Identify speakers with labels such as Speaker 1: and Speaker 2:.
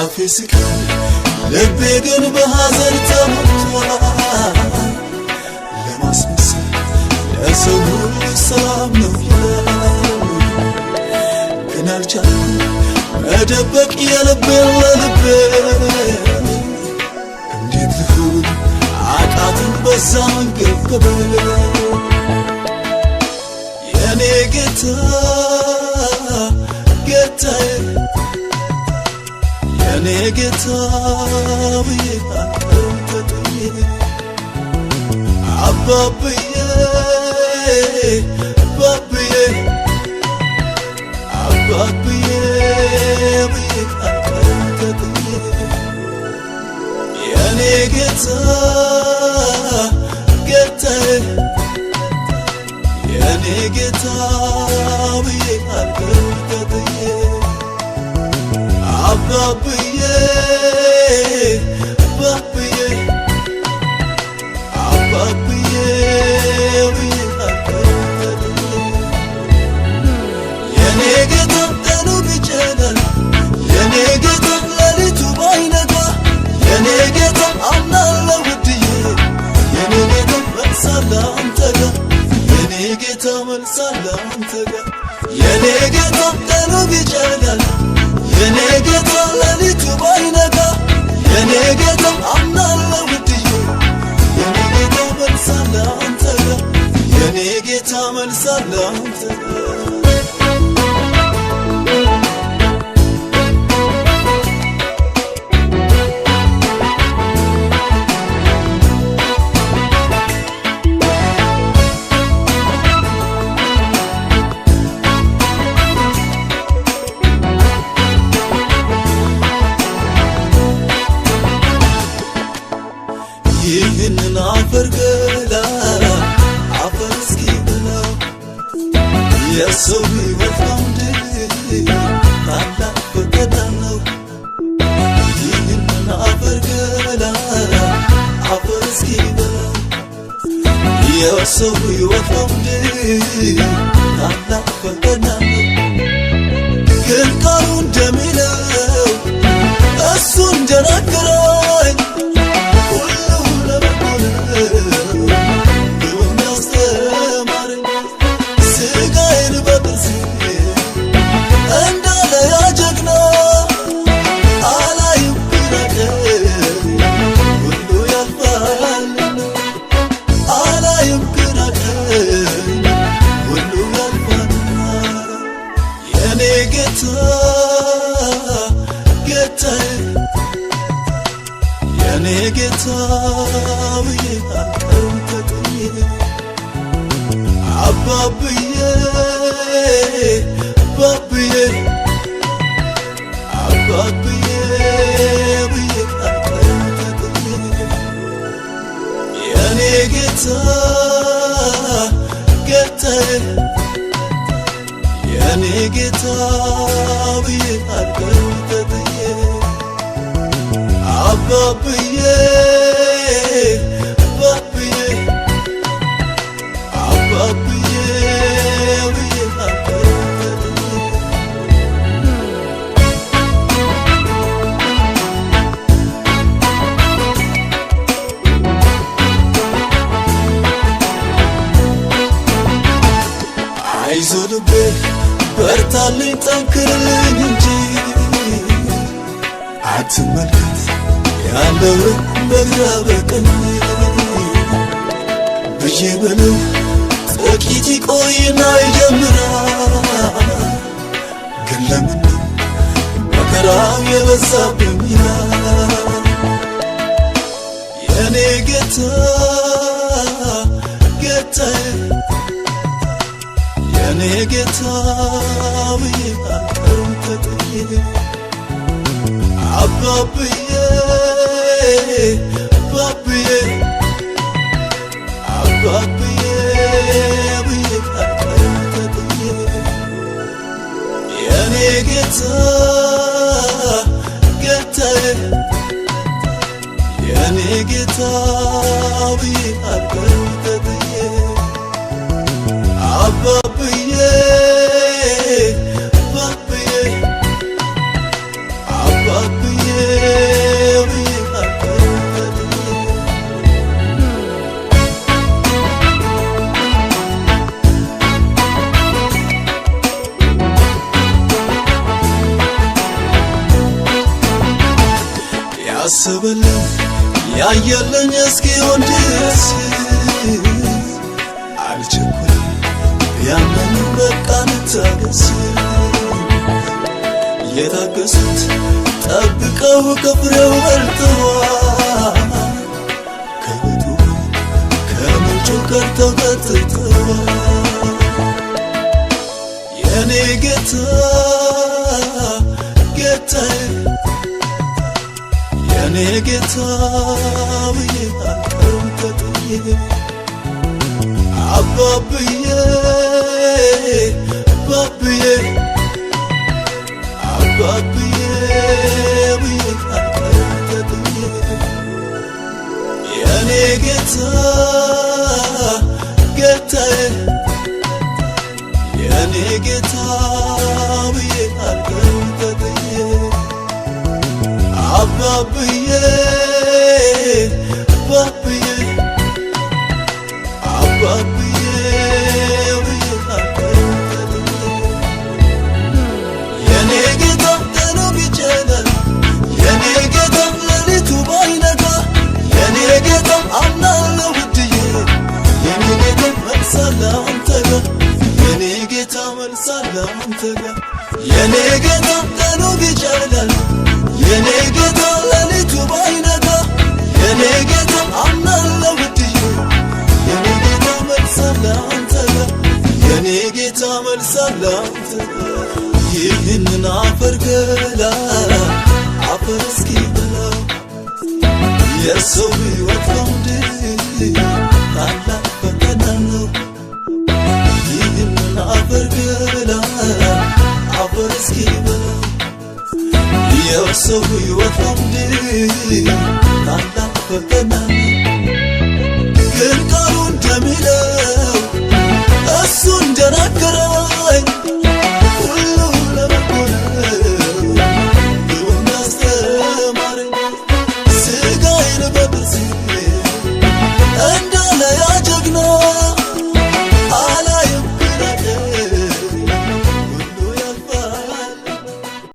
Speaker 1: አፌስክ ልቤ ግን በሐዘን ተሞልቷል ለማስመሰል ለሰው ሁሉ ሰላም ነው ግን አልቻልኩም መደበቅ የልቤን ለልቤ እንዴት ልሁን አቃተኝ በዛ መንገብገብ የኔ ጌታ ጌታዬ የኔ ጌታ ብዬ አንተጥዬ አባብዬ ባብዬ አባብዬ ብዬ አንተጥዬ የኔ ጌታ ጌታዬ የኔ ጌታ ብዬ አንተጥዬ አባብዬ ባብዬ አባብዬ ብዬ አንተጥዬ የኔ ጌታ ቀኑ ቢጨልም የኔ ጌታ ሌሊቱ ባይነጋ የኔ ጌታ አምናለሁ ውድዬ የኔ ጌታ መልሳለሁ አንተ ጋር የኔ ጌታ መልሳለሁ አንተ ጋር የኔ ጌታ ቀኑ ቢጨልም የኔ ጌታ ሌሊቱ ባይነጋ የኔ ጌታ አምናለሁ ውድዬ የኔ ጌታ መልሳለሁ አንተ ጋር የኔ ጌታ መልሳለሁ አንተ ጋር ይህንን አፈር ገላ አፈር እስኪበላው የሰው ሕይወት አንድ ታላቅ ፈተና ነው ይህንን አፈር ገላ አፈር እስኪበላው የሰው ሕይወት አንድ ታላቅ ፈተና ነው ግን ቃሉ እንደሚለው እሱ እንደነገረኝ የኔ ጌታ ብዬ አንተጥዬ አባብዬ ባብዬ አባብዬ ብዬ አንተጥዬ የኔ ጌታ ጌታዬ የኔ ጌታ ብዬ አንተጥዬ አባብዬ ባብዬ አባብዬ ብዬ አንተጥዬ አይዞህ ልቤ በርታልኝ ጠንክርልኝ እንጂ አትመልከት ያለውን በግራ በቀኝ ብዬ በለው ጥቂት ይቆይና ይጀምራል ግን ለምነው መከራው የበዛብኝ ይላል የኔ ጌታ ጌታዬ የኔ ጌታ ብዬ አንተጥዬ አባብዬ ባብዬ አባብዬ ብዬ አንተጥዬ የኔ ጌታ ጌታዬ የኔ ጌታ ብዬ አንተጥዬ አባብዬ ባብዬ አባብዬ ያሰበልን ያየልን እስኪሆን ድረስ አልቸኩልም ያንን በቃ እንታገስ የታገሱት ጠብቀው ከፍሬው በልተዋል ከቤቱ ከምንጩ ቀርተው ጠጥተዋል የኔ ጌታ ጌታዬ የኔ ጌታ ብዬ አልቀርም ተጥዬ አባብዬ አባብዬ አባብዬ ብዬ አልቀርም ተጥዬ የኔ ጌታ ጌታዬ የኔ ጌታ ብዬ አልቀርም ተጥዬ አባብዬ አባብዬ አባብዬ ብዬ አልቀርም ተጥዬ የኔ ጌታ ቀኑ ቢጨልም የኔ ጌታ ሌሊቱ ባይነጋ የኔ ጌታ አምናለሁ ውድዬ የኔ ጌታ መልሳለሁ አንተ ጋር የኔ ጌታ መልሳለሁ አንተ ጋር የኔ ጌታ ቀኑ ቢጨልም የኔ ጌታ ሌሊቱ ባይነጋ የኔ ጌታ አምናለሁ ውድዬ የኔ ጌታ መልሳለሁ አንተ ጋር የኔ ጌታ መልሳለሁ አንተ ጋር ይህንን አፈር ገላ አፈር እስኪበላው የሰው ሕይወት በምድር ታላቅ ፈተና ነው ይህንን አፈር ገላ አፈር እስኪበላው የሰው ሕይወት በምድር ታላቅ ፈተና ነው